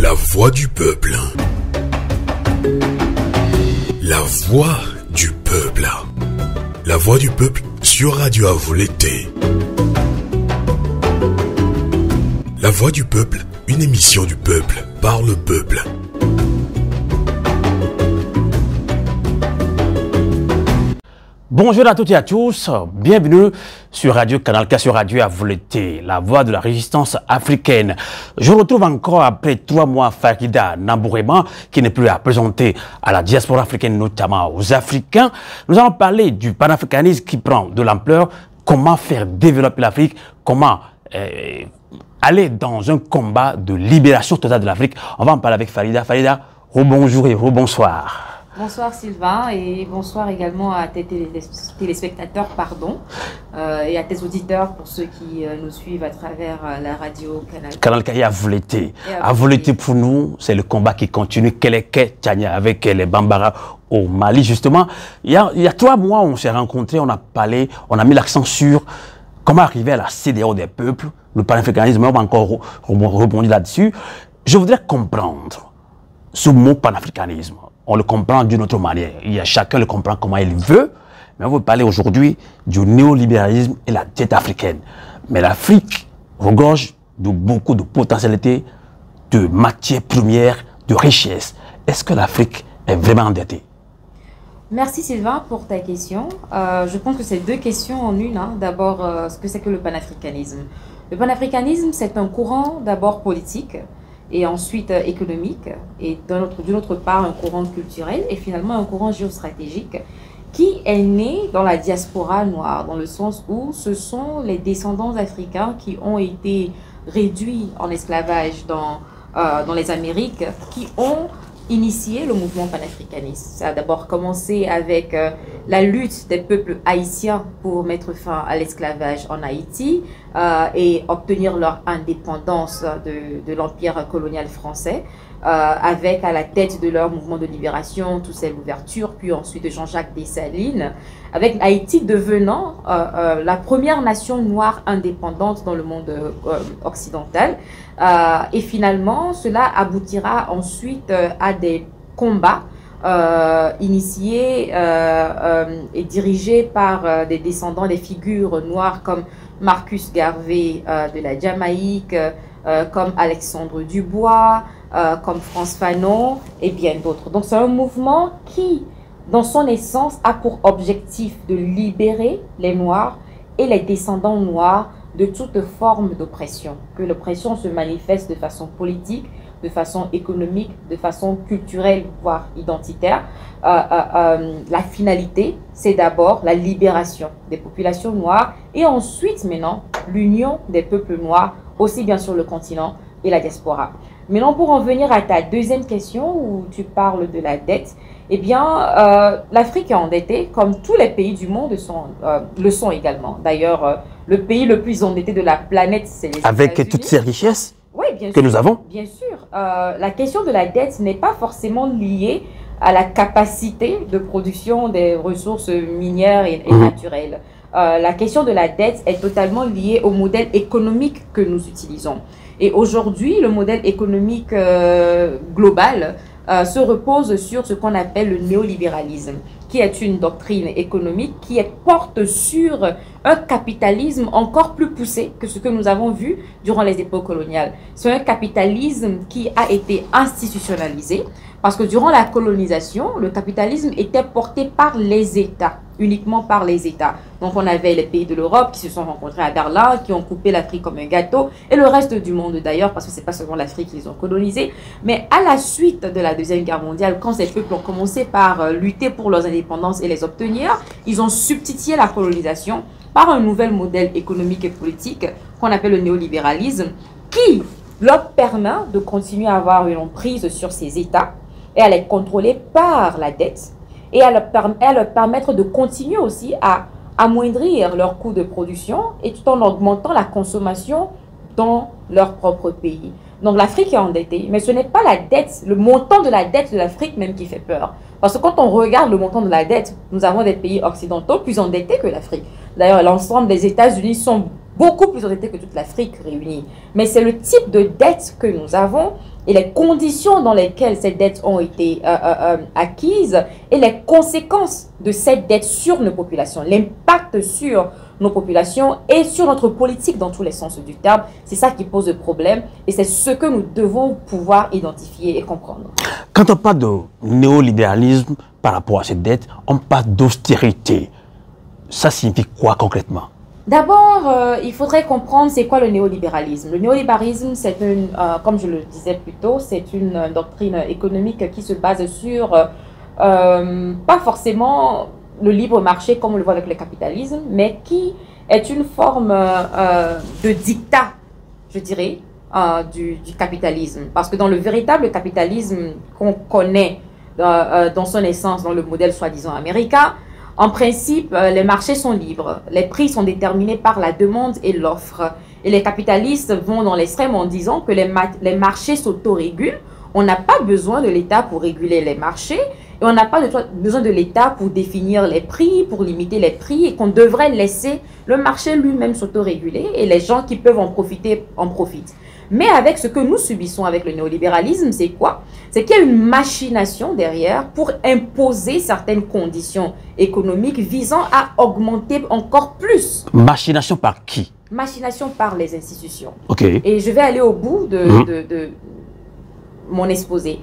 La voix du peuple. La voix du peuple. La voix du peuple sur Radio Avoleté. La voix du peuple, une émission du peuple, par le peuple. Bonjour à toutes et à tous, bienvenue sur Radio Canal K, sur Radio Avoleté, la voix de la résistance africaine. Je retrouve encore après 3 mois Farida Nambourema, qui n'est plus à présenter à la diaspora africaine, notamment aux Africains. Nous allons parler du panafricanisme qui prend de l'ampleur, comment faire développer l'Afrique, comment aller dans un combat de libération totale de l'Afrique. On va en parler avec Farida. Farida, rebonjour et rebonsoir. Bonsoir Sylvain et bonsoir également à tes téléspectateurs et à tes auditeurs pour ceux qui nous suivent à travers la radio Canal. Canal K et Avoleté. Avoleté pour nous, c'est le combat qui continue. Keleke Tchania avec les Bambara au Mali. Justement, il y a 3 mois, on s'est rencontrés, on a parlé, on a mis l'accent sur comment arriver à la CEDEAO des peuples, le panafricanisme. On va encore rebondir là-dessus. Je voudrais comprendre ce mot panafricanisme. On le comprend d'une autre manière. Chacun le comprend comment il veut. Mais on veut parler aujourd'hui du néolibéralisme et la dette africaine. Mais l'Afrique regorge de beaucoup de potentialités, de matières premières, de richesses. Est-ce que l'Afrique est vraiment endettée? Merci Sylvain pour ta question. Je pense que c'est 2 questions en une. D'abord, ce que c'est que le panafricanisme. Le panafricanisme, c'est un courant d'abord politique, et ensuite économique, et d'une autre part un courant culturel, et finalement un courant géostratégique qui est né dans la diaspora noire, dans le sens où ce sont les descendants africains qui ont été réduits en esclavage dans les Amériques, qui ont initié le mouvement panafricaniste. Ça a d'abord commencé avec la lutte des peuples haïtiens pour mettre fin à l'esclavage en Haïti et obtenir leur indépendance de l'empire colonial français, avec à la tête de leur mouvement de libération Toussaint Louverture, puis ensuite Jean-Jacques Dessalines, avec Haïti devenant la première nation noire indépendante dans le monde occidental. Et finalement, cela aboutira ensuite à des combats initiés et dirigés par des descendants des figures noires comme Marcus Garvey de la Jamaïque, comme Alexandre Dubois, comme France Fanon et bien d'autres. Donc c'est un mouvement qui, dans son essence, a pour objectif de libérer les Noirs et les descendants noirs de toute forme d'oppression, que l'oppression se manifeste de façon politique, de façon économique, de façon culturelle, voire identitaire. La finalité, c'est d'abord la libération des populations noires et ensuite, maintenant, l'union des peuples noirs, aussi bien sur le continent et la diaspora. Maintenant, pour en venir à ta deuxième question, où tu parles de la dette, eh bien, l'Afrique est endettée, comme tous les pays du monde le sont également. D'ailleurs, le pays le plus endetté de la planète, c'est les États-Unis. Avec toutes ces richesses bien que sûr, nous avons? Bien sûr. La question de la dette n'est pas forcément liée à la capacité de production des ressources minières et naturelles. La question de la dette est totalement liée au modèle économique que nous utilisons. Et aujourd'hui, le modèle économique global se repose sur ce qu'on appelle le néolibéralisme, qui est une doctrine économique qui porte sur un capitalisme encore plus poussé que ce que nous avons vu durant les époques coloniales. C'est un capitalisme qui a été institutionnalisé parce que durant la colonisation, le capitalisme était porté par les États, uniquement par les États. Donc on avait les pays de l'Europe qui se sont rencontrés à Berlin, qui ont coupé l'Afrique comme un gâteau, et le reste du monde d'ailleurs, parce que c'est pas seulement l'Afrique qu'ils ont colonisé. Mais à la suite de la Deuxième Guerre mondiale, quand ces peuples ont commencé par lutter pour leurs indépendances et les obtenir, ils ont substitué la colonisation par un nouvel modèle économique et politique qu'on appelle le néolibéralisme, qui leur permet de continuer à avoir une emprise sur ces États et à les contrôler par la dette, et à leur permettre de continuer aussi à amoindrir leurs coûts de production et tout en augmentant la consommation dans leur propre pays. Donc l'Afrique est endettée, mais ce n'est pas la dette, le montant de la dette de l'Afrique même qui fait peur. Parce que quand on regarde le montant de la dette, nous avons des pays occidentaux plus endettés que l'Afrique. D'ailleurs, l'ensemble des États-Unis sont beaucoup plus endettés que toute l'Afrique réunie. Mais c'est le type de dette que nous avons et les conditions dans lesquelles ces dettes ont été acquises et les conséquences de cette dette sur nos populations, l'impact sur nos populations et sur notre politique dans tous les sens du terme. C'est ça qui pose le problème et c'est ce que nous devons pouvoir identifier et comprendre. Quand on parle de néolibéralisme par rapport à cette dette, on parle d'austérité. Ça signifie quoi concrètement? D'abord, il faudrait comprendre c'est quoi le néolibéralisme. Le néolibéralisme, c'est une, comme je le disais plus tôt, c'est une doctrine économique qui se base sur, pas forcément le libre marché comme on le voit avec le capitalisme, mais qui est une forme de dictat, je dirais, du capitalisme. Parce que dans le véritable capitalisme qu'on connaît dans son essence, dans le modèle soi-disant américain, en principe, les marchés sont libres. Les prix sont déterminés par la demande et l'offre. Et les capitalistes vont dans l'extrême en disant que les marchés s'autorégulent. On n'a pas besoin de l'État pour réguler les marchés. Et on n'a pas besoin de l'État pour définir les prix, pour limiter les prix. Et qu'on devrait laisser le marché lui-même s'autoréguler. Et les gens qui peuvent en profiter, en profitent. Mais avec ce que nous subissons avec le néolibéralisme, c'est quoi? C'est qu'il y a une machination derrière pour imposer certaines conditions économiques visant à augmenter encore plus. Machination par qui? Machination par les institutions. Ok. Et je vais aller au bout de mon exposé.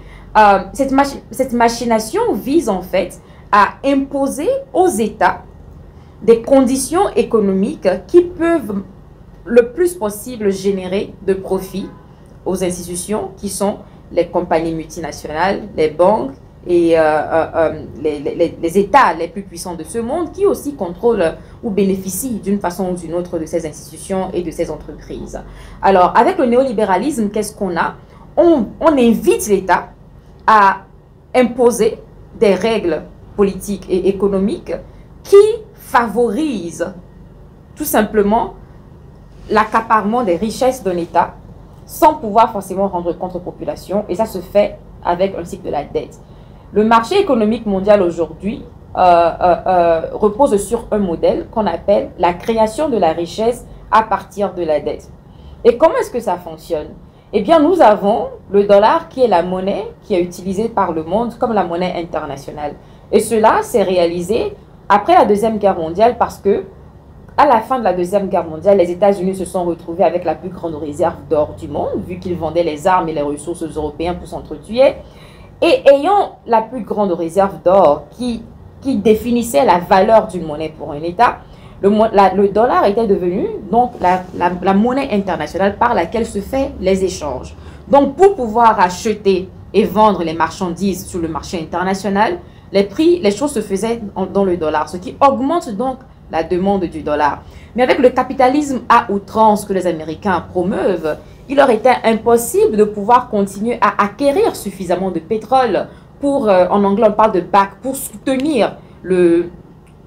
Cette machination vise en fait à imposer aux États des conditions économiques qui peuvent le plus possible générer de profit aux institutions qui sont les compagnies multinationales, les banques et les États les plus puissants de ce monde qui aussi contrôlent ou bénéficient d'une façon ou d'une autre de ces institutions et de ces entreprises. Alors, avec le néolibéralisme, qu'est-ce qu'on a? On invite l'État à imposer des règles politiques et économiques qui favorisent tout simplement l'accaparement des richesses d'un État sans pouvoir forcément rendre compte aux populations. Et ça se fait avec un cycle de la dette. Le marché économique mondial aujourd'hui repose sur un modèle qu'on appelle la création de la richesse à partir de la dette. Et comment est-ce que ça fonctionne? Eh bien, nous avons le dollar qui est la monnaie qui est utilisée par le monde comme la monnaie internationale. Et cela s'est réalisé après la Deuxième Guerre mondiale parce que à la fin de la Deuxième Guerre mondiale, les États-Unis se sont retrouvés avec la plus grande réserve d'or du monde, vu qu'ils vendaient les armes et les ressources aux Européens pour s'entretuer. Et ayant la plus grande réserve d'or qui définissait la valeur d'une monnaie pour un État, le dollar était devenu donc la monnaie internationale par laquelle se font les échanges. Donc pour pouvoir acheter et vendre les marchandises sur le marché international, les choses se faisaient dans le dollar, ce qui augmente donc la demande du dollar. Mais avec le capitalisme à outrance que les Américains promeuvent, il leur était impossible de pouvoir continuer à acquérir suffisamment de pétrole pour, en anglais on parle de back, pour soutenir le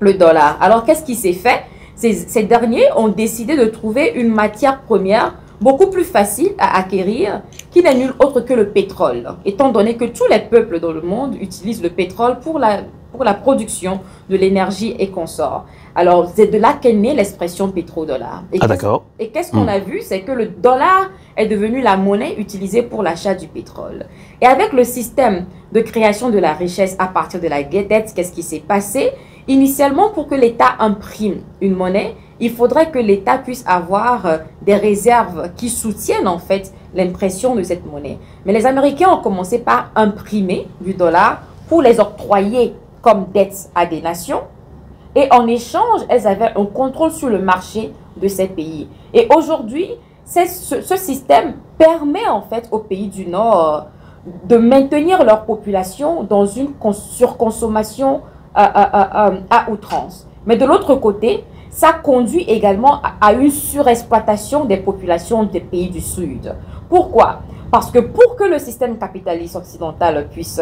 dollar. Alors qu'est-ce qui s'est fait? Ces derniers ont décidé de trouver une matière première beaucoup plus facile à acquérir, qui n'est nul autre que le pétrole, étant donné que tous les peuples dans le monde utilisent le pétrole pour la production de l'énergie et consorts. Alors, c'est de là qu'est née l'expression pétrodollar. D'accord. Et qu'est-ce qu'on a vu? C'est que le dollar est devenu la monnaie utilisée pour l'achat du pétrole. Et avec le système de création de la richesse à partir de la dette, qu'est-ce qui s'est passé? Initialement, pour que l'État imprime une monnaie, il faudrait que l'État puisse avoir des réserves qui soutiennent en fait l'impression de cette monnaie. Mais les Américains ont commencé par imprimer du dollar pour les octroyer comme dettes à des nations. Et en échange, elles avaient un contrôle sur le marché de ces pays. Et aujourd'hui, ce système permet en fait aux pays du Nord de maintenir leur population dans une surconsommation à outrance. Mais de l'autre côté, ça conduit également à une surexploitation des populations des pays du Sud. Pourquoi? Parce que pour que le système capitaliste occidental puisse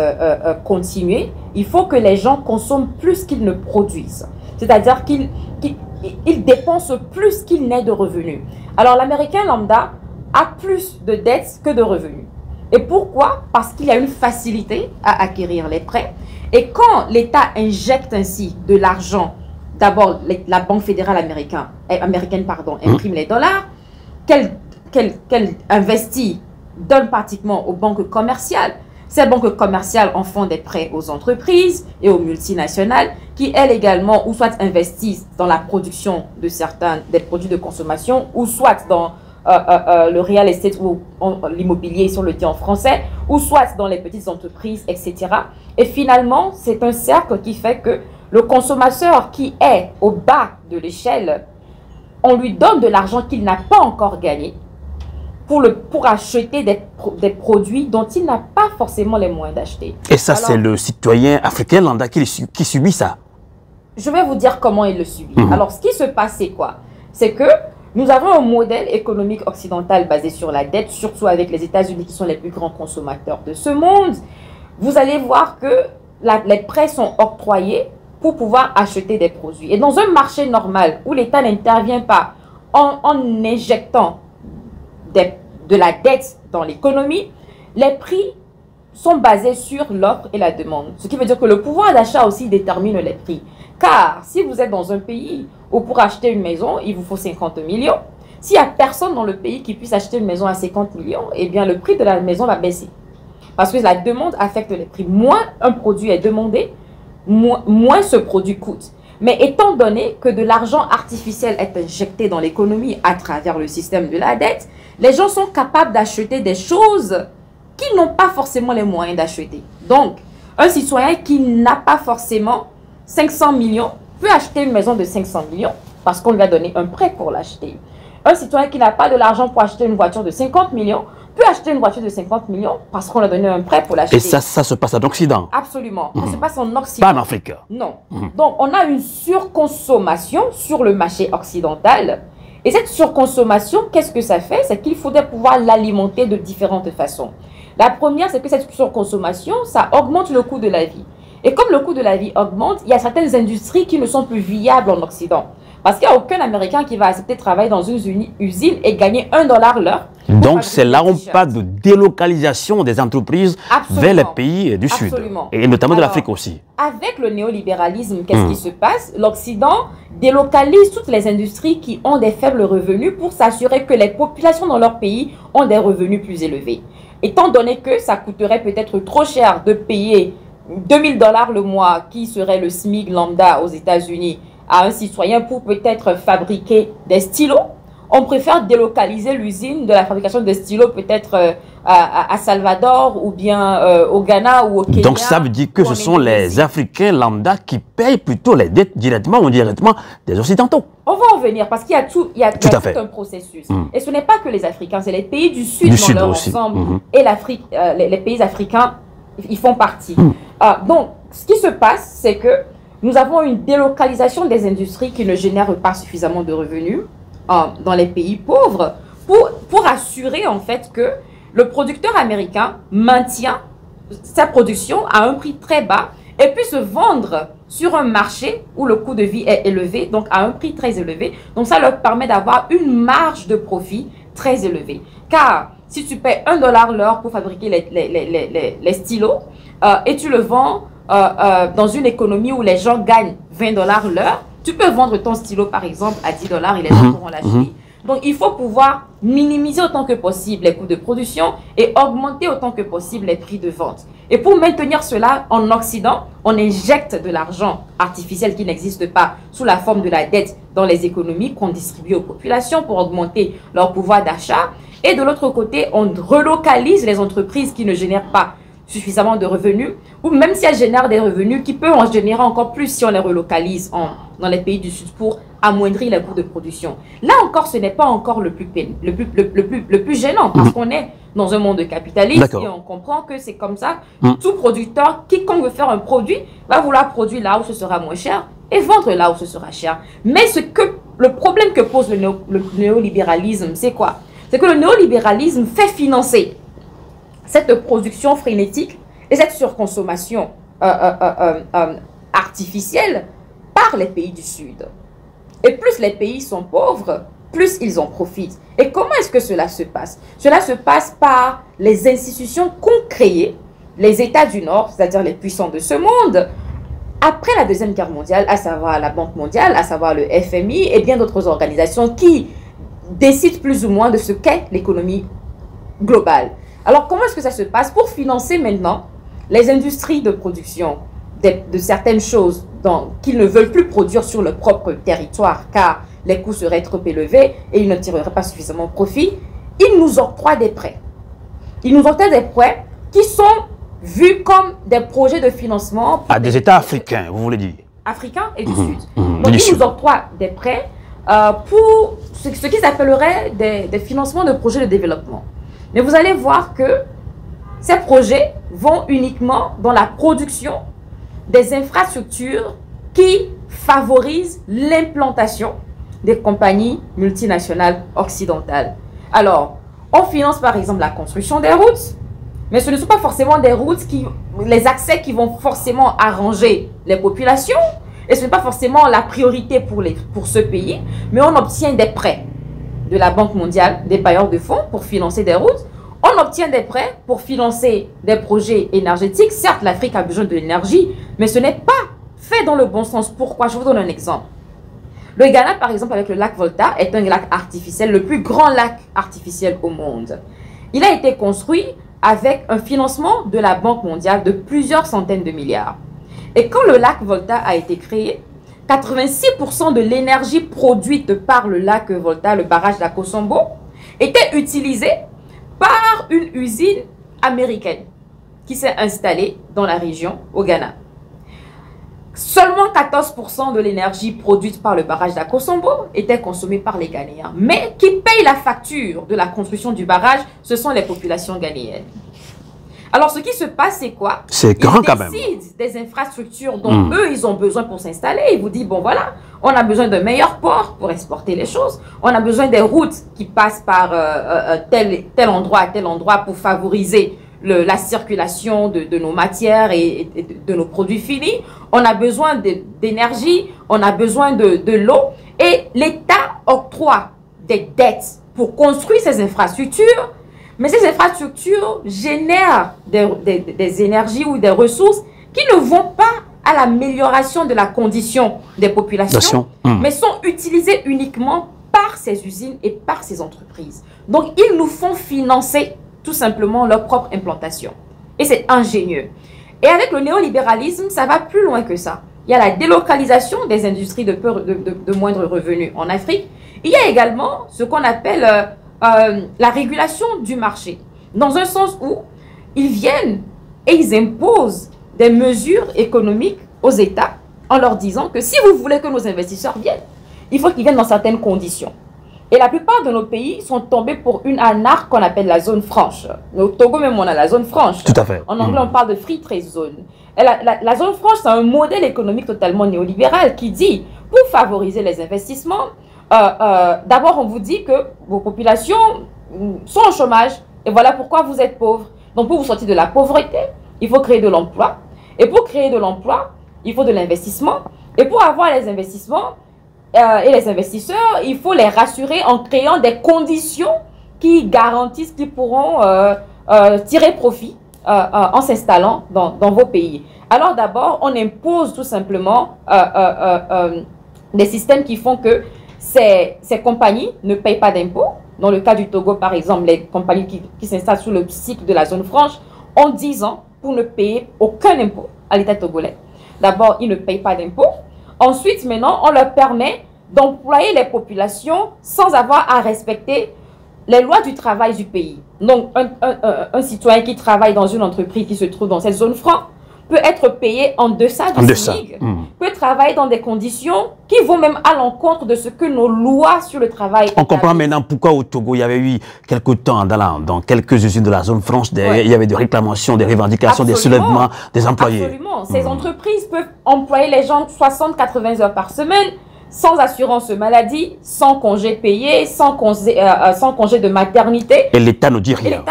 continuer, il faut que les gens consomment plus qu'ils ne produisent. C'est-à-dire qu'ils dépensent plus qu'ils n'aient de revenus. Alors l'Américain lambda a plus de dettes que de revenus. Et pourquoi? Parce qu'il y a une facilité à acquérir les prêts. Et quand l'État injecte ainsi de l'argent, d'abord la Banque fédérale américaine imprime les dollars, qu'elle investit donnent pratiquement aux banques commerciales. Ces banques commerciales en font des prêts aux entreprises et aux multinationales qui, elles également, ou soit investissent dans la production de certains des produits de consommation, ou soit dans le real estate ou l'immobilier, si on le dit en français, ou soit dans les petites entreprises, etc. Et finalement, c'est un cercle qui fait que le consommateur qui est au bas de l'échelle, on lui donne de l'argent qu'il n'a pas encore gagné pour acheter des produits dont il n'a pas forcément les moyens d'acheter. Et ça, c'est le citoyen africain lambda qui subit ça. Je vais vous dire comment il le subit. Alors, ce qui se passe, c'est quoi? C'est que nous avons un modèle économique occidental basé sur la dette, surtout avec les États-Unis qui sont les plus grands consommateurs de ce monde. Vous allez voir que les prêts sont octroyés pour pouvoir acheter des produits. Et dans un marché normal où l'État n'intervient pas en injectant de la dette dans l'économie, les prix sont basés sur l'offre et la demande. Ce qui veut dire que le pouvoir d'achat aussi détermine les prix. Car si vous êtes dans un pays où pour acheter une maison, il vous faut 50 millions, s'il n'y a personne dans le pays qui puisse acheter une maison à 50 millions, eh bien le prix de la maison va baisser. Parce que la demande affecte les prix. Moins un produit est demandé, moins ce produit coûte. Mais étant donné que de l'argent artificiel est injecté dans l'économie à travers le système de la dette, les gens sont capables d'acheter des choses qu'ils n'ont pas forcément les moyens d'acheter. Donc, un citoyen qui n'a pas forcément 500 millions peut acheter une maison de 500 millions parce qu'on lui a donné un prêt pour l'acheter. Un citoyen qui n'a pas de l'argent pour acheter une voiture de 50 millions peut acheter une voiture de 50 millions parce qu'on lui a donné un prêt pour l'acheter. Et ça se passe en Occident? Absolument. Ça se passe en Occident. Pas en Afrique? Non. Donc, on a une surconsommation sur le marché occidental. Et cette surconsommation, qu'est-ce que ça fait? C'est qu'il faudrait pouvoir l'alimenter de différentes façons. La première, c'est que cette surconsommation, ça augmente le coût de la vie. Et comme le coût de la vie augmente, il y a certaines industries qui ne sont plus viables en Occident. Parce qu'il n'y a aucun Américain qui va accepter de travailler dans une usine et gagner $1 l'heure. Donc, c'est là où on parle de délocalisation des entreprises vers les pays du Sud. Et notamment de l'Afrique aussi. Avec le néolibéralisme, qu'est-ce qui se passe? L'Occident délocalise toutes les industries qui ont des faibles revenus pour s'assurer que les populations dans leur pays ont des revenus plus élevés. Étant donné que ça coûterait peut-être trop cher de payer $2000 le mois, qui serait le SMIC lambda aux États-Unis, à un citoyen pour peut-être fabriquer des stylos, on préfère délocaliser l'usine de la fabrication des stylos peut-être à Salvador ou bien au Ghana ou au Kenya. Donc ça veut dire que ce sont les Africains lambda qui payent plutôt les dettes directement ou indirectement des Occidentaux. On va en venir parce qu'il y a tout un processus. Et ce n'est pas que les Africains, c'est les pays du Sud dans leur ensemble. Et l'Afrique, les pays africains, ils font partie. Donc, ce qui se passe, c'est que nous avons une délocalisation des industries qui ne génèrent pas suffisamment de revenus dans les pays pauvres pour assurer en fait que le producteur américain maintient sa production à un prix très bas et puisse vendre sur un marché où le coût de vie est élevé, donc à un prix très élevé. Donc ça leur permet d'avoir une marge de profit très élevée. Car si tu payes $1 l'heure pour fabriquer les stylos et tu le vends dans une économie où les gens gagnent $20 l'heure, tu peux vendre ton stylo par exemple à $10 et les gens pourront l'acheter. Donc il faut pouvoir minimiser autant que possible les coûts de production et augmenter autant que possible les prix de vente. Et pour maintenir cela en Occident, on injecte de l'argent artificiel qui n'existe pas sous la forme de la dette dans les économies qu'on distribue aux populations pour augmenter leur pouvoir d'achat. Et de l'autre côté, on relocalise les entreprises qui ne génèrent pas suffisamment de revenus, ou même si elles génèrent des revenus qui peuvent en générer encore plus si on les relocalise dans les pays du Sud pour amoindrir les coûts de production. Là encore, ce n'est pas encore le plus gênant parce qu'on est dans un monde capitaliste et on comprend que c'est comme ça. Tout producteur, quiconque veut faire un produit, va vouloir produire là où ce sera moins cher et vendre là où ce sera cher. Mais le problème que pose le néolibéralisme, c'est quoi? C'est que le néolibéralisme fait financer cette production frénétique et cette surconsommation artificielle par les pays du Sud. Et plus les pays sont pauvres, plus ils en profitent. Et comment est-ce que cela se passe? Cela se passe par les institutions qu'ont créées les États du Nord, c'est-à-dire les puissants de ce monde, après la Deuxième Guerre mondiale, à savoir la Banque mondiale, à savoir le FMI et bien d'autres organisations qui décident plus ou moins de ce qu'est l'économie globale. Alors, comment est-ce que ça se passe? Pour financer maintenant les industries de production de certaines choses qu'ils ne veulent plus produire sur leur propre territoire, car les coûts seraient trop élevés et ils ne tireraient pas suffisamment profit, ils nous octroient des prêts. Ils nous octroient des prêts qui sont vus comme des projets de financement. À des États africains, vous voulez dire? Africains et du Sud. Donc, ils nous octroient des prêts pour ce qui s'appellerait des financements de projets de développement. Mais vous allez voir que ces projets vont uniquement dans la production des infrastructures qui favorisent l'implantation des compagnies multinationales occidentales. Alors, on finance par exemple la construction des routes, mais ce ne sont pas forcément des routes les accès qui vont forcément arranger les populations, et ce n'est pas forcément la priorité pour ce pays, mais on obtient des prêts de la Banque mondiale, des bailleurs de fonds pour financer des routes. On obtient des prêts pour financer des projets énergétiques. Certes, l'Afrique a besoin de l'énergie, mais ce n'est pas fait dans le bon sens. Pourquoi? Je vous donne un exemple. Le Ghana, par exemple, avec le lac Volta, est un lac artificiel, le plus grand lac artificiel au monde. Il a été construit avec un financement de la Banque mondiale de plusieurs centaines de milliards. Et quand le lac Volta a été créé, 86% de l'énergie produite par le lac Volta, le barrage d'Akosombo, était utilisée par une usine américaine qui s'est installée dans la région, au Ghana. Seulement 14% de l'énergie produite par le barrage d'Akosombo était consommée par les Ghanéens. Mais qui paye la facture de la construction du barrage, ce sont les populations ghanéennes. Alors, ce qui se passe, c'est quoi? C'est grand quand même. Ils décident des infrastructures dont eux, ils ont besoin pour s'installer. Ils vous disent, bon voilà, on a besoin d'un meilleur port pour exporter les choses. On a besoin des routes qui passent par tel endroit à tel endroit pour favoriser la circulation de nos matières et de nos produits finis. On a besoin d'énergie, on a besoin de l'eau. Et l'État octroie des dettes pour construire ces infrastructures. Mais ces infrastructures génèrent des énergies ou des ressources qui ne vont pas à l'amélioration de la condition des populations, mais sont utilisées uniquement par ces usines et par ces entreprises. Donc, ils nous font financer tout simplement leur propre implantation. Et c'est ingénieux. Et avec le néolibéralisme, ça va plus loin que ça. Il y a la délocalisation des industries de moindre revenu en Afrique. Il y a également ce qu'on appelle la régulation du marché, dans un sens où ils viennent et ils imposent des mesures économiques aux États en leur disant que si vous voulez que nos investisseurs viennent, il faut qu'ils viennent dans certaines conditions. Et la plupart de nos pays sont tombés pour une arnaque qu'on appelle la zone franche. Au Togo même, on a la zone franche. Tout à fait. En anglais, on parle de free trade zone. Et la zone franche, c'est un modèle économique totalement néolibéral qui dit, pour favoriser les investissements, d'abord, on vous dit que vos populations sont au chômage et voilà pourquoi vous êtes pauvres. Donc, pour vous sortir de la pauvreté, il faut créer de l'emploi. Et pour créer de l'emploi, il faut de l'investissement. Et pour avoir les investissements et les investisseurs, il faut les rassurer en créant des conditions qui garantissent qu'ils pourront tirer profit en s'installant dans vos pays. Alors, d'abord, on impose tout simplement des systèmes qui font que ces compagnies ne payent pas d'impôts. Dans le cas du Togo, par exemple, les compagnies qui s'installent sous le cycle de la zone franche ont 10 ans pour ne payer aucun impôt à l'État togolais. D'abord, ils ne payent pas d'impôts. Ensuite, maintenant, on leur permet d'employer les populations sans avoir à respecter les lois du travail du pays. Donc, un citoyen qui travaille dans une entreprise qui se trouve dans cette zone franche peut être payé en deçà du SMIC, peut travailler dans des conditions qui vont même à l'encontre de ce que nos lois sur le travail... On comprend maintenant pourquoi au Togo, il y avait eu quelque temps, dans quelques usines de la zone franche, il y avait des réclamations, des revendications, des soulèvements des employés. Absolument. Ces entreprises peuvent employer les gens 60-80 heures par semaine, sans assurance maladie, sans congé payé, sans congé de maternité. Et l'État ne dit rien.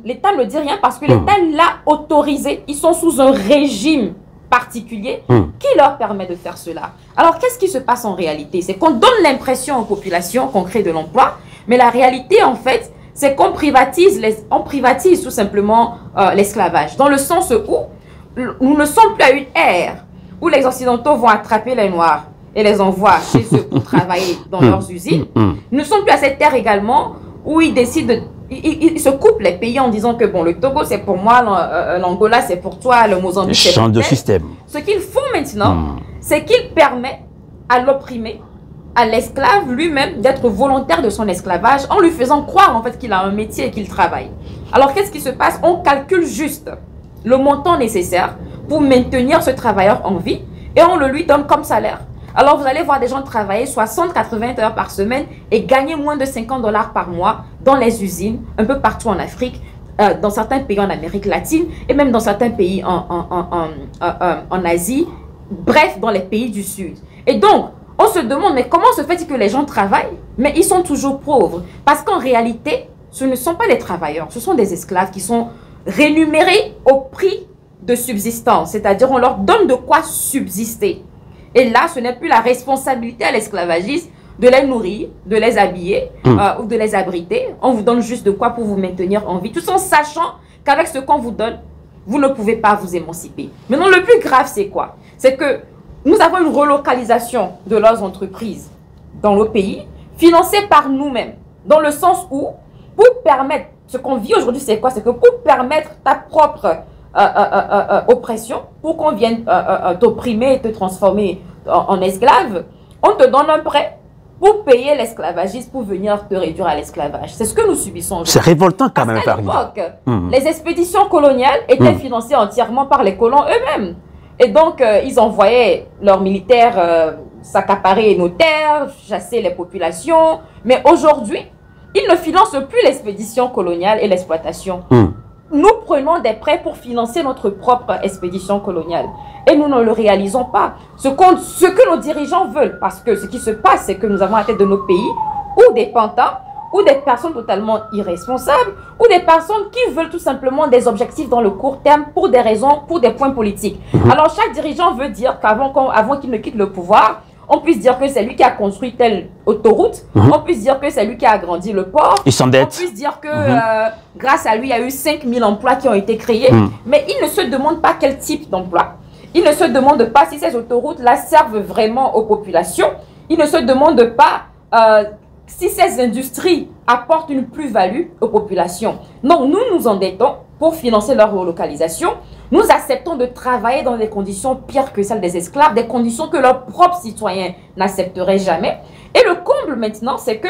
L'État ne dit rien parce que l'État l'a autorisé. Ils sont sous un régime particulier qui leur permet de faire cela. Alors, qu'est-ce qui se passe en réalité? C'est qu'on donne l'impression aux populations qu'on crée de l'emploi, mais la réalité, en fait, c'est qu'on privatise tout simplement l'esclavage. Dans le sens où nous ne sommes plus à une ère où les Occidentaux vont attraper les Noirs et les envoient chez eux pour travailler dans leurs usines. Nous ne sommes plus à cette ère également où ils décident ils se coupent les pays en disant que bon, le Togo c'est pour moi, l'Angola c'est pour toi, le Mozambique c'est pour toi. Change de système. Ce qu'ils font maintenant, c'est qu'ils permettent à l'opprimé, à l'esclave lui-même d'être volontaire de son esclavage en lui faisant croire en fait qu'il a un métier et qu'il travaille. Alors qu'est-ce qui se passe? On calcule juste le montant nécessaire pour maintenir ce travailleur en vie et on le lui donne comme salaire. Alors vous allez voir des gens travailler 60-80 heures par semaine et gagner moins de 50 $ par mois dans les usines, un peu partout en Afrique, dans certains pays en Amérique latine et même dans certains pays en Asie, bref, dans les pays du Sud. Et donc, on se demande, mais comment se fait-il que les gens travaillent, mais ils sont toujours pauvres? Parce qu'en réalité, ce ne sont pas des travailleurs, ce sont des esclaves qui sont rémunérés au prix de subsistance, c'est-à-dire on leur donne de quoi subsister. Et là, ce n'est plus la responsabilité à l'esclavagiste de les nourrir, de les habiller ou de les abriter. On vous donne juste de quoi pour vous maintenir en vie, tout en sachant qu'avec ce qu'on vous donne, vous ne pouvez pas vous émanciper. Maintenant, le plus grave, c'est quoi? C'est que nous avons une relocalisation de leurs entreprises dans le pays, financée par nous-mêmes, dans le sens où, pour permettre, ce qu'on vit aujourd'hui, c'est quoi? C'est que pour permettre ta propre oppression, pour qu'on vienne t'opprimer et te transformer en esclave, on te donne un prêt pour payer l'esclavagiste, pour venir te réduire à l'esclavage. C'est ce que nous subissons aujourd'hui. C'est révoltant quand même. À l'époque, les expéditions coloniales étaient financées entièrement par les colons eux-mêmes. Et donc, ils envoyaient leurs militaires s'accaparer nos terres, chasser les populations. Mais aujourd'hui, ils ne financent plus l'expédition coloniale et l'exploitation. Nous prenons des prêts pour financer notre propre expédition coloniale. Et nous ne le réalisons pas. Ce que nos dirigeants veulent, parce que ce qui se passe, c'est que nous avons à la tête de nos pays ou des pantins, ou des personnes totalement irresponsables, ou des personnes qui veulent tout simplement des objectifs dans le court terme pour des raisons, pour des points politiques. Alors chaque dirigeant veut dire qu'avant qu'il ne quitte le pouvoir, on puisse dire que c'est lui qui a construit telle autoroute, on puisse dire que c'est lui qui a agrandi le port, on puisse dire que grâce à lui, il y a eu 5000 emplois qui ont été créés, mais il ne se demande pas quel type d'emploi. Il ne se demande pas si ces autoroutes-là servent vraiment aux populations. Il ne se demande pas si ces industries apportent une plus-value aux populations. Non, nous nous endettons pour financer leur relocalisation. Nous acceptons de travailler dans des conditions pires que celles des esclaves, des conditions que leurs propres citoyens n'accepteraient jamais. Et le comble maintenant, c'est que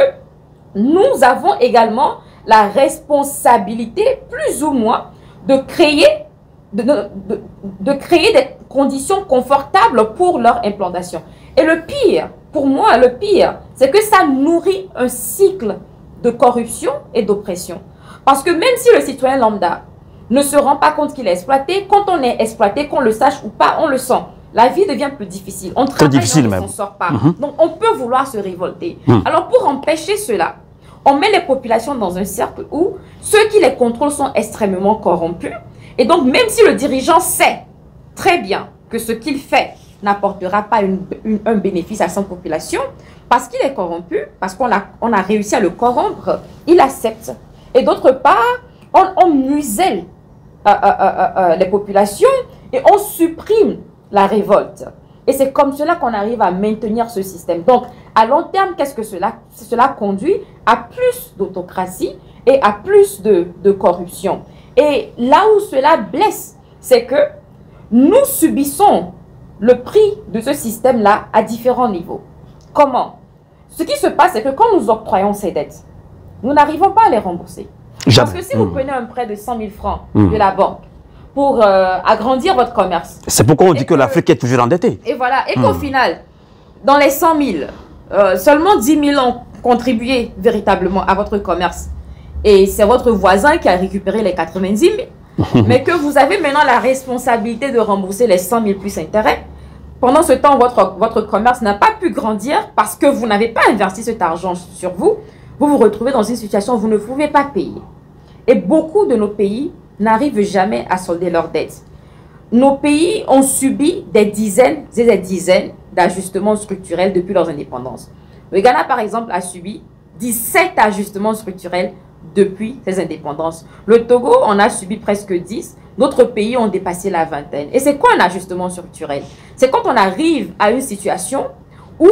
nous avons également la responsabilité, plus ou moins, de créer des conditions confortables pour leur implantation. Et le pire, pour moi, le pire, c'est que ça nourrit un cycle de corruption et d'oppression. Parce que même si le citoyen lambda ne se rend pas compte qu'il est exploité, quand on est exploité, qu'on le sache ou pas, on le sent. La vie devient plus difficile. On travaille, on ne s'en sort pas. Donc, on peut vouloir se révolter. Alors, pour empêcher cela, on met les populations dans un cercle où ceux qui les contrôlent sont extrêmement corrompus. Et donc, même si le dirigeant sait très bien que ce qu'il fait n'apportera pas un bénéfice à son population, parce qu'il est corrompu, parce qu'on a réussi à le corrompre, il accepte. Et d'autre part, on muselle les populations et on supprime la révolte. Et c'est comme cela qu'on arrive à maintenir ce système. Donc, à long terme, qu'est-ce que cela conduit? À plus d'autocratie et à plus de corruption. Et là où cela blesse, c'est que nous subissons le prix de ce système-là à différents niveaux. Comment? Ce qui se passe, c'est que quand nous octroyons ces dettes, nous n'arrivons pas à les rembourser. Parce que si vous prenez un prêt de 100 000 francs de la banque pour agrandir votre commerce... C'est pourquoi on dit que l'Afrique est toujours endettée. Et voilà, et qu'au final, dans les 100 000, seulement 10 000 ont contribué véritablement à votre commerce. Et c'est votre voisin qui a récupéré les 90 000. Mais que vous avez maintenant la responsabilité de rembourser les 100 000 plus intérêts. Pendant ce temps, votre commerce n'a pas pu grandir parce que vous n'avez pas investi cet argent sur vous. Vous vous retrouvez dans une situation où vous ne pouvez pas payer. Et beaucoup de nos pays n'arrivent jamais à solder leurs dettes. Nos pays ont subi des dizaines et des dizaines d'ajustements structurels depuis leur indépendance. Le Ghana, par exemple, a subi 17 ajustements structurels depuis ses indépendances. Le Togo en a subi presque 10. D'autres pays ont dépassé la vingtaine. Et c'est quoi un ajustement structurel? C'est quand on arrive à une situation où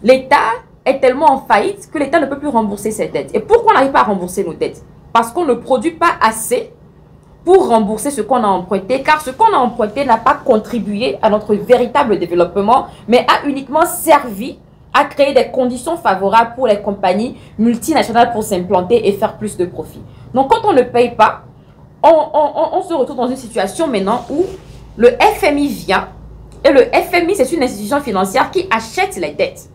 l'État est tellement en faillite que l'État ne peut plus rembourser ses dettes. Et pourquoi on n'arrive pas à rembourser nos dettes? parce qu'on ne produit pas assez pour rembourser ce qu'on a emprunté, car ce qu'on a emprunté n'a pas contribué à notre véritable développement, mais a uniquement servi à créer des conditions favorables pour les compagnies multinationales pour s'implanter et faire plus de profit. Donc quand on ne paye pas, on se retrouve dans une situation maintenant où le FMI vient, et le FMI, c'est une institution financière qui achète les dettes.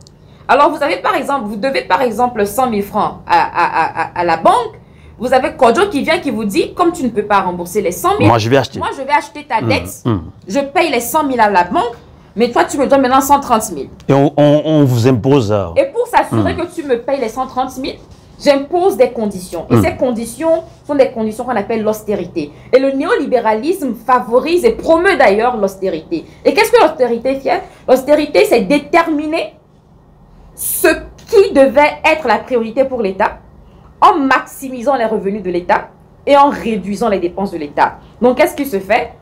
Alors vous avez par exemple, vous devez par exemple 100 000 francs à la banque. Vous avez Kodjo qui vient qui vous dit, comme tu ne peux pas rembourser les 100 000, moi je vais acheter ta dette, je paye les 100 000 à la banque, mais toi tu me donnes maintenant 130 000. Et on vous impose... Et pour s'assurer que tu me payes les 130 000, j'impose des conditions. Et ces conditions sont des conditions qu'on appelle l'austérité. Et le néolibéralisme favorise et promeut d'ailleurs l'austérité. Et qu'est-ce que l'austérité fait? L'austérité, c'est déterminer ce qui devait être la priorité pour l'État en maximisant les revenus de l'État et en réduisant les dépenses de l'État. Donc, qu'est-ce qui se fait?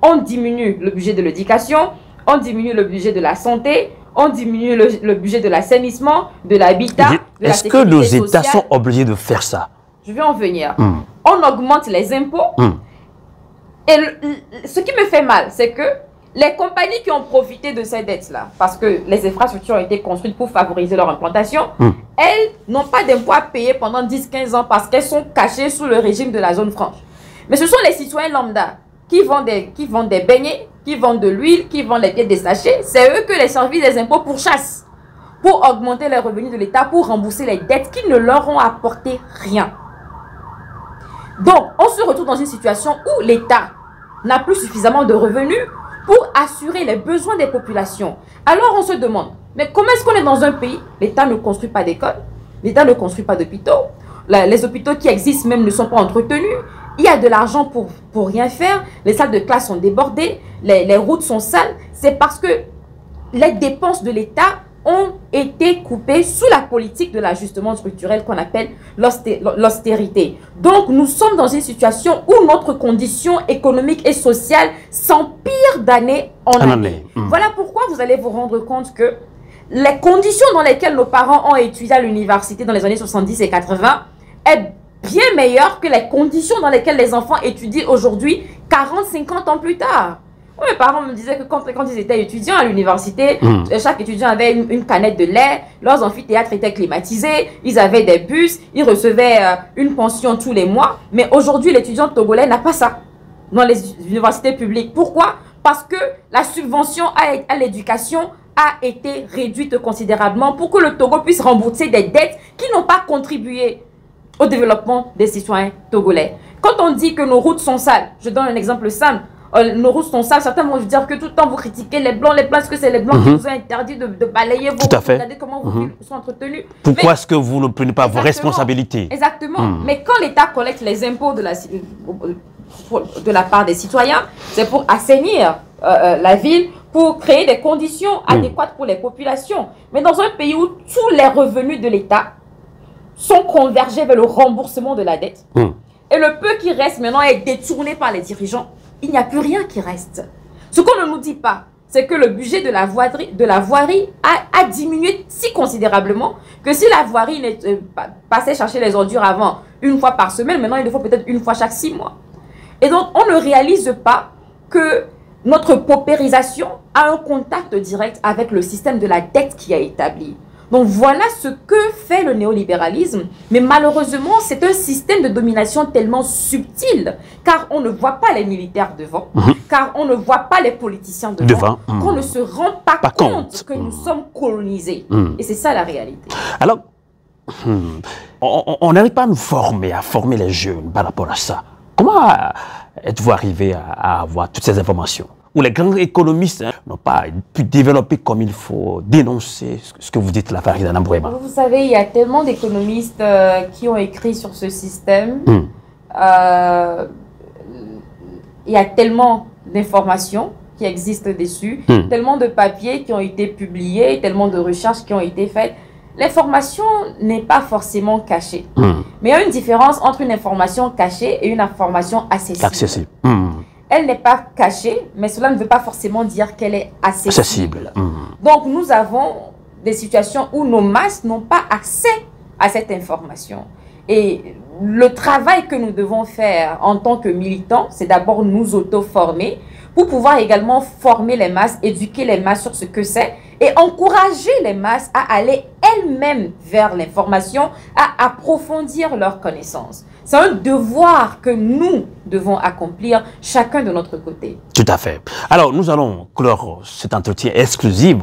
On diminue le budget de l'éducation, on diminue le budget de la santé, on diminue le budget de l'assainissement, de l'habitat, de la sécurité sociale. Est-ce que nos États sont obligés de faire ça? Je vais en venir. On augmente les impôts. Et ce qui me fait mal, c'est que les compagnies qui ont profité de ces dettes-là, parce que les infrastructures ont été construites pour favoriser leur implantation, elles n'ont pas d'impôts à payer pendant 10-15 ans parce qu'elles sont cachées sous le régime de la zone franche. Mais ce sont les citoyens lambda qui vendent des beignets, qui vendent de l'huile, qui vendent les pièces détachées. C'est eux que les services des impôts pourchassent pour augmenter les revenus de l'État, pour rembourser les dettes qui ne leur ont apporté rien. Donc, on se retrouve dans une situation où l'État n'a plus suffisamment de revenus pour assurer les besoins des populations. Alors on se demande, mais comment est-ce qu'on est dans un pays? L'État ne construit pas d'écoles, l'État ne construit pas d'hôpitaux, les hôpitaux qui existent même ne sont pas entretenus, il y a de l'argent pour rien faire, les salles de classe sont débordées, les routes sont sales. C'est parce que les dépenses de l'État ont été coupées sous la politique de l'ajustement structurel qu'on appelle l'austérité. Donc, nous sommes dans une situation où notre condition économique et sociale s'empire d'année en année. Voilà pourquoi vous allez vous rendre compte que les conditions dans lesquelles nos parents ont étudié à l'université dans les années 70 et 80 est bien meilleures que les conditions dans lesquelles les enfants étudient aujourd'hui, 40-50 ans plus tard. Mes parents me disaient que quand ils étaient étudiants à l'université, chaque étudiant avait une canette de lait, leurs amphithéâtres étaient climatisés, ils avaient des bus, ils recevaient une pension tous les mois. Mais aujourd'hui, l'étudiant togolais n'a pas ça dans les universités publiques. Pourquoi? Parce que la subvention à l'éducation a été réduite considérablement pour que le Togo puisse rembourser des dettes qui n'ont pas contribué au développement des citoyens togolais. Quand on dit que nos routes sont sales, je donne un exemple simple. Nos routes sont sales, certains vont dire que tout le temps vous critiquez les blancs, est-ce que c'est les blancs qui vous ont interdit de balayer vos routes, regardez comment vos villes sont entretenues. Pourquoi est-ce que vous ne prenez pas vos responsabilités? Exactement. Mais quand l'État collecte les impôts de la part des citoyens, c'est pour assainir la ville, pour créer des conditions adéquates pour les populations. Mais dans un pays où tous les revenus de l'État sont convergés vers le remboursement de la dette, et le peu qui reste maintenant est détourné par les dirigeants, il n'y a plus rien qui reste. Ce qu'on ne nous dit pas, c'est que le budget de la voirie a diminué si considérablement que si la voirie passait chercher les ordures avant une fois par semaine, maintenant il le faut peut-être une fois chaque 6 mois. Et donc on ne réalise pas que notre paupérisation a un contact direct avec le système de la dette qui a établi. Donc voilà ce que fait le néolibéralisme, mais malheureusement c'est un système de domination tellement subtil, car on ne voit pas les militaires devant, car on ne voit pas les politiciens devant, qu'on ne se rend pas compte que nous sommes colonisés. Et c'est ça la réalité. Alors, on n'arrive pas à nous former, à former les jeunes par rapport à ça. Comment êtes-vous arrivé à avoir toutes ces informations? Où les grands économistes n'ont pas pu développer comme il faut, dénoncer ce que vous dites là, Farida Nambouema. Vous savez, il y a tellement d'économistes qui ont écrit sur ce système. Il y a tellement d'informations qui existent dessus, tellement de papiers qui ont été publiés, tellement de recherches qui ont été faites. L'information n'est pas forcément cachée. Mais il y a une différence entre une information cachée et une information accessible. Elle n'est pas cachée, mais cela ne veut pas forcément dire qu'elle est accessible. Donc, nous avons des situations où nos masses n'ont pas accès à cette information. Et le travail que nous devons faire en tant que militants, c'est d'abord nous auto-former pour pouvoir également former les masses, éduquer les masses sur ce que c'est et encourager les masses à aller elles-mêmes vers l'information, à approfondir leurs connaissances. C'est un devoir que nous devons accomplir chacun de notre côté. Tout à fait. Alors, nous allons clore cet entretien exclusif.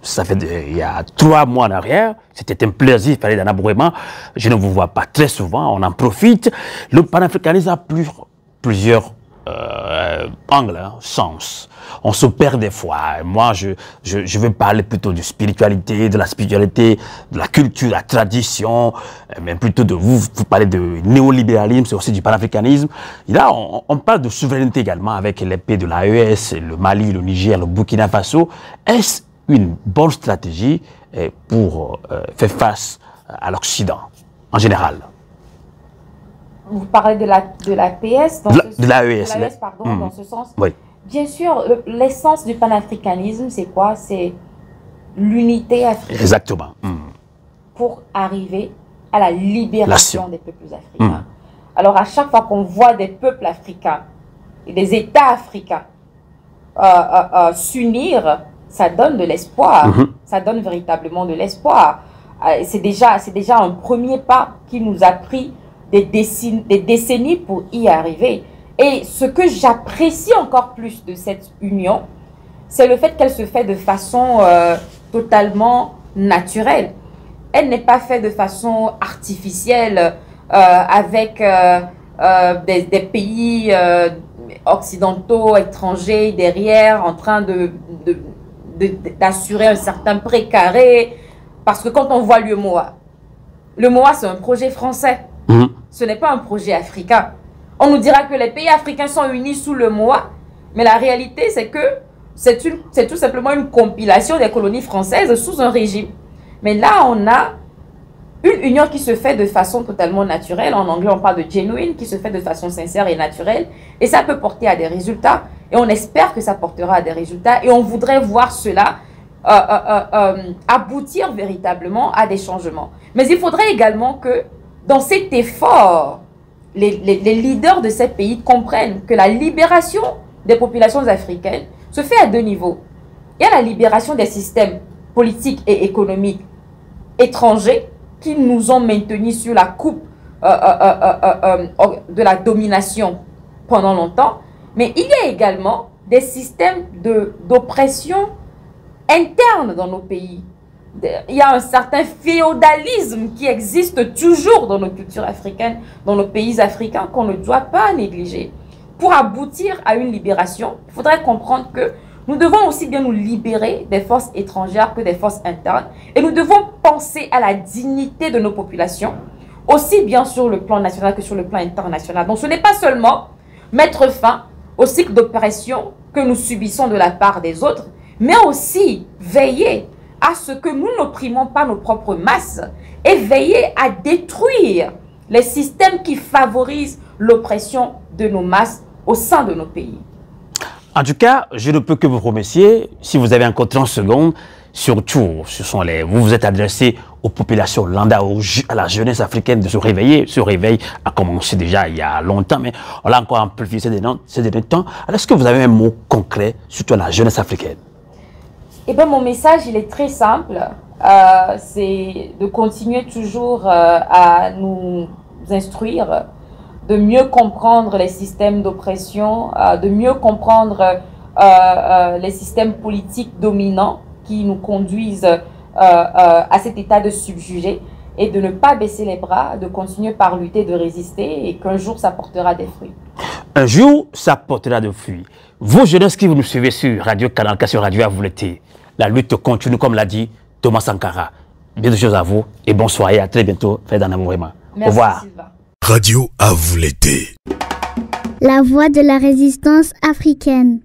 Ça fait il y a 3 mois en arrière. C'était un plaisir de parler d'Anna Bouéma. Je ne vous vois pas très souvent. On en profite. Le panafricanisme a plusieurs angles, sens. On se perd des fois. Moi, je veux parler plutôt de spiritualité, de la spiritualité, de la culture, de la tradition, mais plutôt de vous parlez de néolibéralisme, c'est aussi du panafricanisme. Et là, on parle de souveraineté également avec l'épée de l'AES, le Mali, le Niger, le Burkina Faso. Est-ce une bonne stratégie pour faire face à l'Occident en général? Vous parlez de l'APS, de l'AES, pardon, dans ce sens. Oui. Bien sûr, l'essence du panafricanisme, c'est quoi? C'est l'unité africaine. Exactement. Pour arriver à la libération des peuples africains. Alors, à chaque fois qu'on voit des peuples africains et des États africains s'unir, ça donne de l'espoir. Ça donne véritablement de l'espoir. C'est déjà un premier pas qui nous a pris des décennies pour y arriver. Et ce que j'apprécie encore plus de cette union, c'est le fait qu'elle se fait de façon totalement naturelle. Elle n'est pas faite de façon artificielle avec des pays occidentaux, étrangers derrière en train d'assurer un certain précaré. Parce que quand on voit l'UEMOA c'est un projet français. Ce n'est pas un projet africain. On nous dira que les pays africains sont unis sous l'UEMOA, mais la réalité, c'est que c'est tout simplement une compilation des colonies françaises sous un régime. Mais là, on a une union qui se fait de façon totalement naturelle. En anglais, on parle de genuine, qui se fait de façon sincère et naturelle. Et ça peut porter à des résultats. Et on espère que ça portera à des résultats. Et on voudrait voir cela aboutir véritablement à des changements. Mais il faudrait également que dans cet effort, les leaders de ces pays comprennent que la libération des populations africaines se fait à 2 niveaux. Il y a la libération des systèmes politiques et économiques étrangers qui nous ont maintenus sur la coupe de la domination pendant longtemps. Mais il y a également des systèmes d'oppression interne dans nos pays. Il y a un certain féodalisme qui existe toujours dans nos cultures africaines, dans nos pays africains, qu'on ne doit pas négliger. Pour aboutir à une libération, il faudrait comprendre que nous devons aussi bien nous libérer des forces étrangères que des forces internes. Et nous devons penser à la dignité de nos populations, aussi bien sur le plan national que sur le plan international. Donc ce n'est pas seulement mettre fin au cycle d'oppression que nous subissons de la part des autres, mais aussi veiller à ce que nous n'opprimons pas nos propres masses et veiller à détruire les systèmes qui favorisent l'oppression de nos masses au sein de nos pays. En tout cas, je ne peux que vous remercier. Si vous avez encore 30 secondes, surtout, vous vous êtes adressé aux populations lambda, à la jeunesse africaine de se réveiller. Ce réveil a commencé déjà il y a longtemps, mais on l'a encore amplifié ces derniers temps. Alors, est-ce que vous avez un mot concret, surtout à la jeunesse africaine? Eh bien, mon message, il est très simple. C'est de continuer toujours à nous instruire, de mieux comprendre les systèmes d'oppression, de mieux comprendre les systèmes politiques dominants qui nous conduisent à cet état de subjugué et de ne pas baisser les bras, de continuer par lutter, de résister et qu'un jour, ça portera des fruits. Un jour, ça portera des fruits. Vos jeunesses qui vous nous suivez sur Radio Canal K, sur Radio A, vous l'étiez. La lutte continue, comme l'a dit Thomas Sankara. Bien de choses à vous et bonsoir et à très bientôt. Faites Bouéma. Au revoir. Sylvain. Radio A vous l'été. La voix de la résistance africaine.